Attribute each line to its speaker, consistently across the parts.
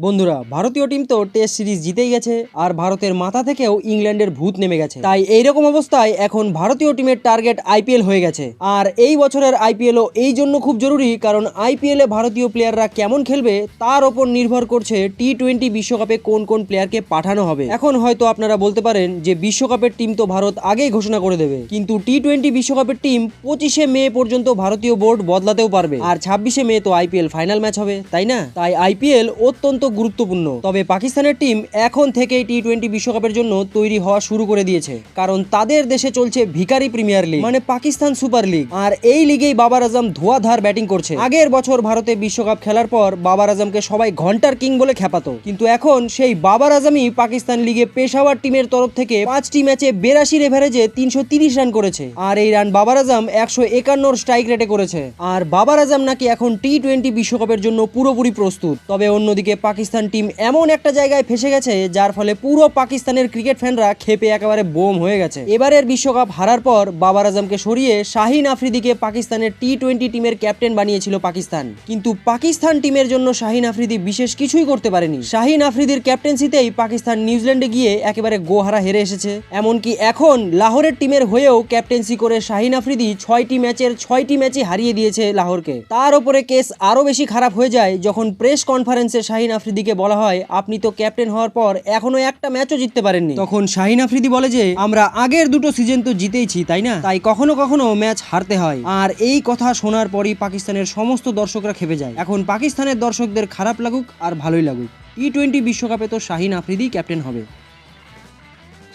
Speaker 1: বন্ধুরা, ভারতীয় টিম তো টেস্ট সিরিজ জিতেই গেছে আর ভারতের মাথা থেকেও ইংল্যান্ডের ভূত নেমে গেছে। তাই এইরকম অবস্থায় এখন ভারতীয় টিমের টার্গেট আইপিএল হয়ে গেছে। আর এই বছরের আইপিএলও এই জন্য খুব জরুরি, কারণ আইপিএলে ভারতীয় প্লেয়াররা কেমন খেলবে তার ওপর নির্ভর করছে টি-20 বিশ্বকাপে কোন কোন প্লেয়ারকে পাঠানো হবে। এখন হয়তো আপনারা বলতে পারেন যে বিশ্বকাপের টিম তো ভারত আগেই ঘোষণা করে দেবে, কিন্তু টি-20 বিশ্বকাপের টিম 25শে মে পর্যন্ত ভারতীয় বোর্ড বদলাতেও পারবে। আর 26শে মে তো আইপিএল ফাইনাল ম্যাচ হবে, তাই না? তাই আইপিএল অত্যন্ত গুরুত্বপূর্ণ। তবে পাকিস্তানের টিম এখন থেকেই টি-20 বিশ্বকাপের জন্য তৈরি হওয়া শুরু করে দিয়েছে, কারণ তাদের দেশে চলছে ভিখারি প্রিমিয়ার লিগ, মানে পাকিস্তান সুপার লিগ। আর এই লিগেই বাবার আজম ধোঁয়াধার ব্যাটিং করছে। আগের বছর ভারতে বিশ্বকাপ খেলার পর বাবার আজমকে সবাই ঘন্টার কিং বলে খেপাতো, কিন্তু এখন সেই বাবার আজমই পাকিস্তান লিগে পেশাওয়ার টিমের তরফ থেকে 5টি ম্যাচে 82 এভারেজে 330 রান করেছে। আর এই রান বাবার আজম 151 স্ট্রাইক রেটে করেছে। আর বাবার আজম নাকি এখন টি-20 বিশ্বকাপের জন্য পুরোপুরি প্রস্তুত। তবে অন্যদিকে পাকিস্তান টিম এমন একটা জায়গায় ফেসে গেছে যার ফলে পুরো পাকিস্তানের ক্রিকেট ফ্যানরা ক্ষেপে একেবারে বোম হয়ে গেছে। এবারের বিশ্বকাপ হারার পর বাবার আজমকে সরিয়ে শাহিন আফ্রিদিকে পাকিস্তানের টি-20 টিমের ক্যাপ্টেন বানিয়েছিল পাকিস্তান, কিন্তু পাকিস্তান টিমের জন্য শাহিন আফ্রিদি বিশেষ কিছুই করতে পারেনি। শাহিন আফ্রিদির ক্যাপ্টেন্সিতেই পাকিস্তান নিউজিল্যান্ডে গিয়ে একেবারে গোহারা হেরে এসেছে। এমনকি এখন লাহোরের টিমের হয়েও ক্যাপ্টেন্সি করে শাহিন আফ্রিদি 6টি ম্যাচের 6টি ম্যাচই হারিয়ে দিয়েছে লাহোরকে। তার উপরে কেস আরো বেশি খারাপ হয়ে যায় যখন প্রেস কনফারেন্সে শাহিন আফ্রিদিকে বলা হয়, আপনি তো ক্যাপ্টেন হওয়ার পর এখনো একটা ম্যাচও জিততে পারেননি। তখন শাহিন আফ্রিদি বলে যে আমরা আগের দুটো সিজন তো জিতেইছি, তাই না? তাই কখনো কখনো ম্যাচ হারতে হয়। আর এই কথা শোনার পরই পাকিস্তানের সমস্ত দর্শকরা খেপে যায়। এখন পাকিস্তানের দর্শকদের খারাপ লাগুক আর ভালোই লাগুক, টি-20 বিশ্বকাপে তো শাহিন আফ্রিদি ক্যাপ্টেন হবে।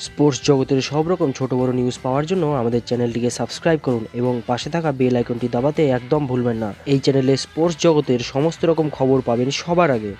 Speaker 2: স্পোর্টস জগতের সব রকম ছোট বড় নিউজ পাওয়ার জন্য আমাদের চ্যানেলটিকে সাবস্ক্রাইব করুন এবং পাশে থাকা বেল আইকনটি দাবাতে একদম ভুলবেন না। এই চ্যানেলে স্পোর্টস জগতের সমস্ত রকম খবর পাবেন সবার আগে।